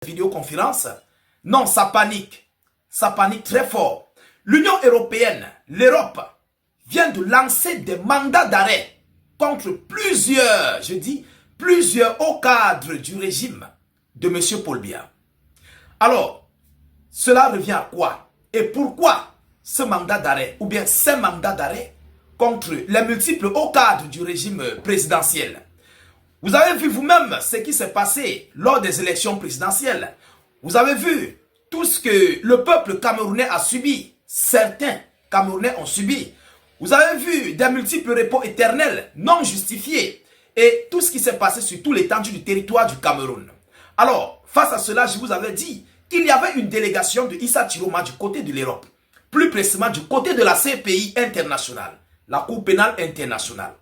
vidéoconférence. Non, ça panique. Ça panique très fort. L'Union européenne, l'Europe, vient de lancer des mandats d'arrêt contre plusieurs, je dis, plusieurs hauts cadres du régime de M. Paul Biya. Alors, cela revient à quoi? Et pourquoi ce mandat d'arrêt, ou bien ces mandats d'arrêt contre les multiples hauts cadres du régime présidentiel? Vous avez vu vous-même ce qui s'est passé lors des élections présidentielles. Vous avez vu tout ce que le peuple camerounais a subi. Certains Camerounais ont subi. Vous avez vu des multiples repos éternels non justifiés. Et tout ce qui s'est passé sur tout l'étendue du territoire du Cameroun. Alors, face à cela, je vous avais dit qu'il y avait une délégation de Issa Chiroma du côté de l'Europe. Plus précisément du côté de la CPI internationale. La Cour pénale internationale.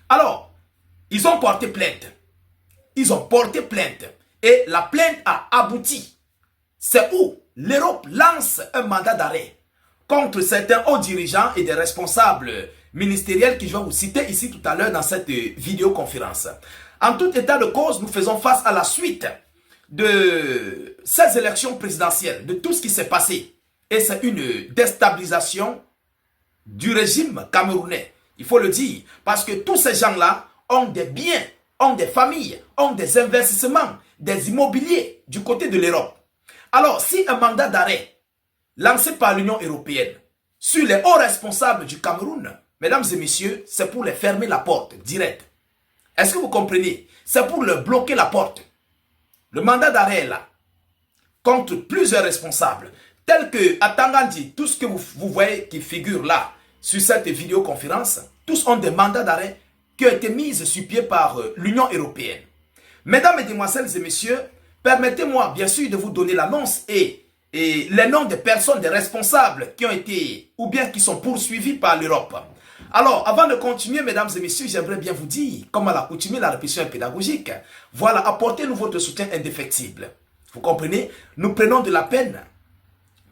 Alors, ils ont porté plainte. Ils ont porté plainte. Et la plainte a abouti. C'est où l'Europe lance un mandat d'arrêt contre certains hauts dirigeants et des responsables ministériels que je vais vous citer ici tout à l'heure dans cette vidéoconférence. En tout état de cause, nous faisons face à la suite de ces élections présidentielles, de tout ce qui s'est passé. Et c'est une déstabilisation du régime camerounais. Il faut le dire. Parce que tous ces gens-là ont des biens, ont des familles, ont des investissements, des immobiliers du côté de l'Europe. Alors, si un mandat d'arrêt lancé par l'Union européenne sur les hauts responsables du Cameroun, mesdames et messieurs, c'est pour les fermer la porte, direct. Est-ce que vous comprenez? C'est pour leur bloquer la porte. Le mandat d'arrêt est là, contre plusieurs responsables, tels que Atangandi, tout ce que vous voyez qui figure là, sur cette vidéoconférence, tous ont des mandats d'arrêt qui ont été mis sur pied par l'Union européenne. Mesdames, mesdemoiselles et messieurs, permettez-moi bien sûr de vous donner l'annonce et les noms des personnes, des responsables qui ont été ou bien qui sont poursuivis par l'Europe. Alors, avant de continuer, mesdames et messieurs, j'aimerais bien vous dire, comme à l'accoutumée, la répétition est pédagogique. Voilà, apportez-nous votre soutien indéfectible. Vous comprenez? Nous prenons de la peine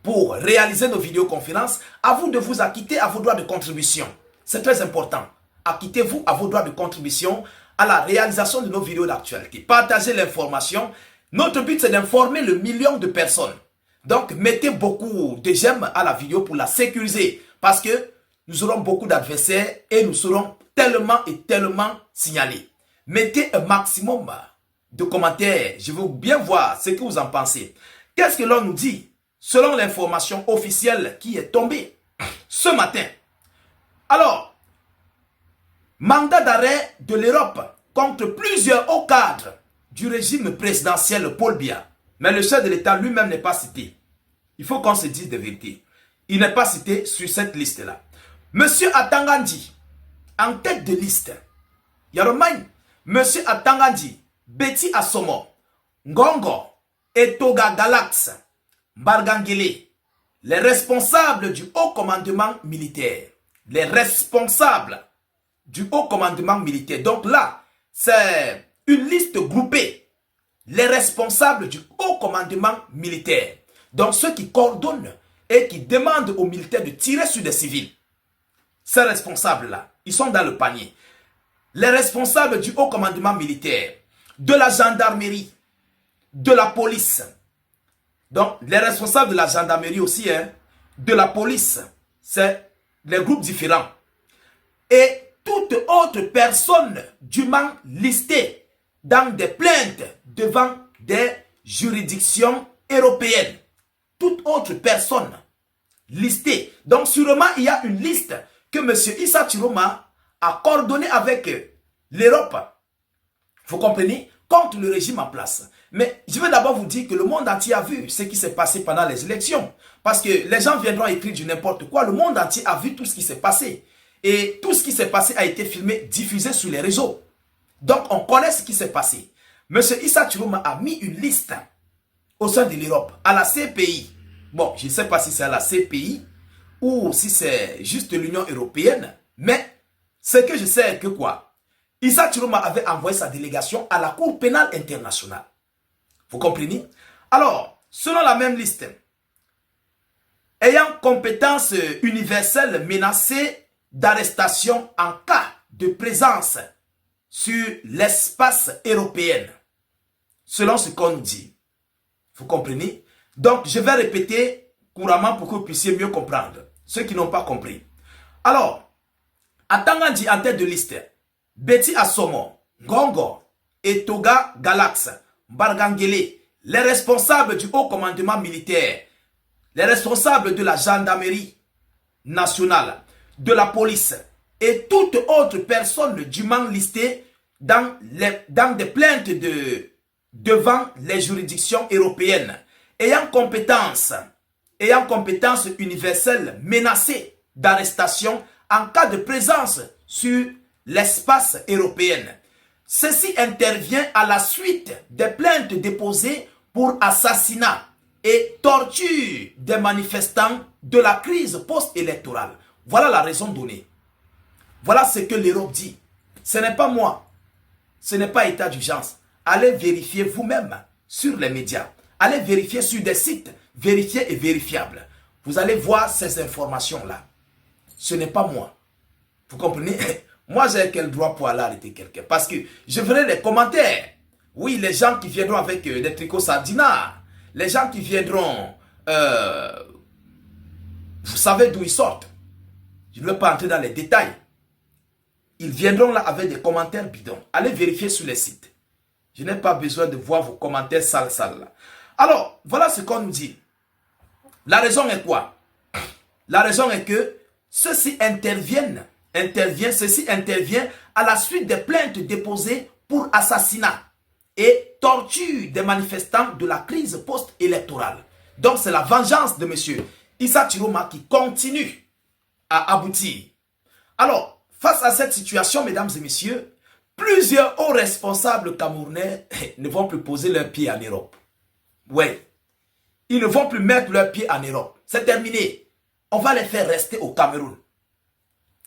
pour réaliser nos vidéoconférences. À vous de vous acquitter à vos droits de contribution. C'est très important. Acquittez-vous à vos droits de contribution à la réalisation de nos vidéos d'actualité. Partagez l'information. Notre but, c'est d'informer le million de personnes. Donc, mettez beaucoup de j'aime à la vidéo pour la sécuriser. Parce que nous aurons beaucoup d'adversaires et nous serons tellement et tellement signalés. Mettez un maximum de commentaires. Je veux bien voir ce que vous en pensez. Qu'est-ce que l'on nous dit selon l'information officielle qui est tombée ce matin? Alors, mandat d'arrêt de l'Europe contre plusieurs hauts cadres du régime présidentiel Paul Biya. Mais le chef de l'État lui-même n'est pas cité. Il faut qu'on se dise de vérité. Il n'est pas cité sur cette liste-là. Monsieur Atangandi, en tête de liste, Yaromane, Monsieur Atangandi, Betty Asomo, Ngongo, Etoga Galax, Bargangele, les responsables du haut commandement militaire. Les responsables du haut commandement militaire. Donc là, c'est une liste groupée. Les responsables du haut commandement militaire. Donc ceux qui coordonnent et qui demandent aux militaires de tirer sur des civils. Ces responsables-là, ils sont dans le panier. Les responsables du haut commandement militaire, de la gendarmerie, de la police. Donc les responsables de la gendarmerie aussi, de la police, c'est les groupes différents. Et toute autre personne dûment listée dans des plaintes devant des juridictions européennes. Toute autre personne listée. Donc sûrement il y a une liste que M. Issa Chiroma a coordonné avec l'Europe. Vous comprenez? Contre le régime en place. Mais je vais d'abord vous dire que le monde entier a vu ce qui s'est passé pendant les élections. Parce que les gens viendront écrire du n'importe quoi. Le monde entier a vu tout ce qui s'est passé. Et tout ce qui s'est passé a été filmé, diffusé sur les réseaux. Donc on connaît ce qui s'est passé. M. Issa Chiroma a mis une liste au sein de l'Europe, à la CPI. Bon, je ne sais pas si c'est à la CPI ou si c'est juste l'Union européenne. Mais ce que je sais est que quoi? Issa Chiroma avait envoyé sa délégation à la Cour pénale internationale. Vous comprenez? Alors, selon la même liste, ayant compétence universelle menacée d'arrestation en cas de présence sur l'espace européen, selon ce qu'on nous dit. Vous comprenez? Donc, je vais répéter couramment pour que vous puissiez mieux comprendre. Ceux qui n'ont pas compris. Alors, Atangandi en tête de liste, Betty Assomo, Ngongo, Etoga Galax, Bargangele, les responsables du haut commandement militaire, les responsables de la gendarmerie nationale, de la police et toute autre personne dûment listée dans des plaintes devant les juridictions européennes ayant compétence universelle menacée d'arrestation en cas de présence sur l'espace européen. Ceci intervient à la suite des plaintes déposées pour assassinat et torture des manifestants de la crise post-électorale. Voilà la raison donnée. Voilà ce que l'Europe dit. Ce n'est pas moi. Ce n'est pas état d'urgence. Allez vérifier vous-même sur les médias. Allez vérifier sur des sites vérifiés et vérifiables. Vous allez voir ces informations-là. Ce n'est pas moi. Vous comprenez? Moi, j'ai quel droit pour aller arrêter quelqu'un? Parce que je verrai les commentaires. Oui, les gens qui viendront avec des tricots sardinards. Les gens qui viendront... vous savez d'où ils sortent. Je ne vais pas entrer dans les détails. Ils viendront là avec des commentaires bidons. Allez vérifier sur les sites. Je n'ai pas besoin de voir vos commentaires sales là. Alors, voilà ce qu'on nous dit. La raison est quoi? La raison est que ceci intervient à la suite des plaintes déposées pour assassinat et torture des manifestants de la crise post-électorale. Donc, c'est la vengeance de M. Issa Chiroma qui continue à aboutir. Alors, face à cette situation, mesdames et messieurs, plusieurs hauts responsables camerounais ne vont plus poser leurs pieds en Europe. Oui, ils ne vont plus mettre leurs pieds en Europe. C'est terminé. On va les faire rester au Cameroun.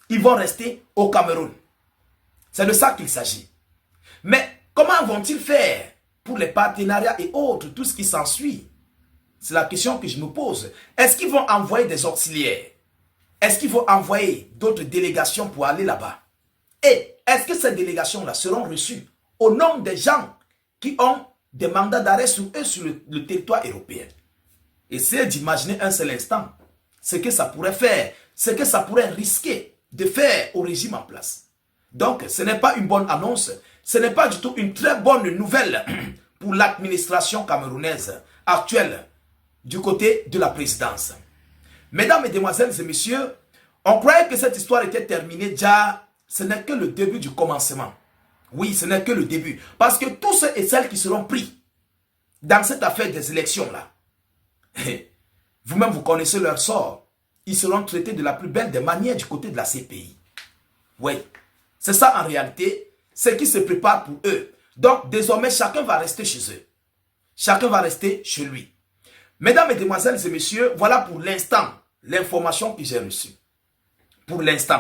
Ils vont rester au Cameroun. C'est de ça qu'il s'agit. Mais comment vont-ils faire pour les partenariats et autres, tout ce qui s'ensuit? C'est la question que je me pose. Est-ce qu'ils vont envoyer des auxiliaires? Est-ce qu'ils vont envoyer d'autres délégations pour aller là-bas? Et est-ce que ces délégations-là seront reçues au nom des gens qui ont des mandats d'arrêt sur eux sur le territoire européen? Essayez d'imaginer un seul instant ce que ça pourrait faire, ce que ça pourrait risquer de faire au régime en place. Donc, ce n'est pas une bonne annonce, ce n'est pas du tout une très bonne nouvelle pour l'administration camerounaise actuelle du côté de la présidence. Mesdames, mesdemoiselles et messieurs, on croyait que cette histoire était terminée déjà. Ce n'est que le début du commencement. Oui, ce n'est que le début. Parce que tous ceux et celles qui seront pris dans cette affaire des élections-là, vous-même vous connaissez leur sort. Ils seront traités de la plus belle des manières du côté de la CPI. Oui, c'est ça en réalité, ce qui se prépare pour eux. Donc désormais, chacun va rester chez eux. Chacun va rester chez lui. Mesdames, mesdemoiselles et messieurs, voilà pour l'instant l'information que j'ai reçue. Pour l'instant.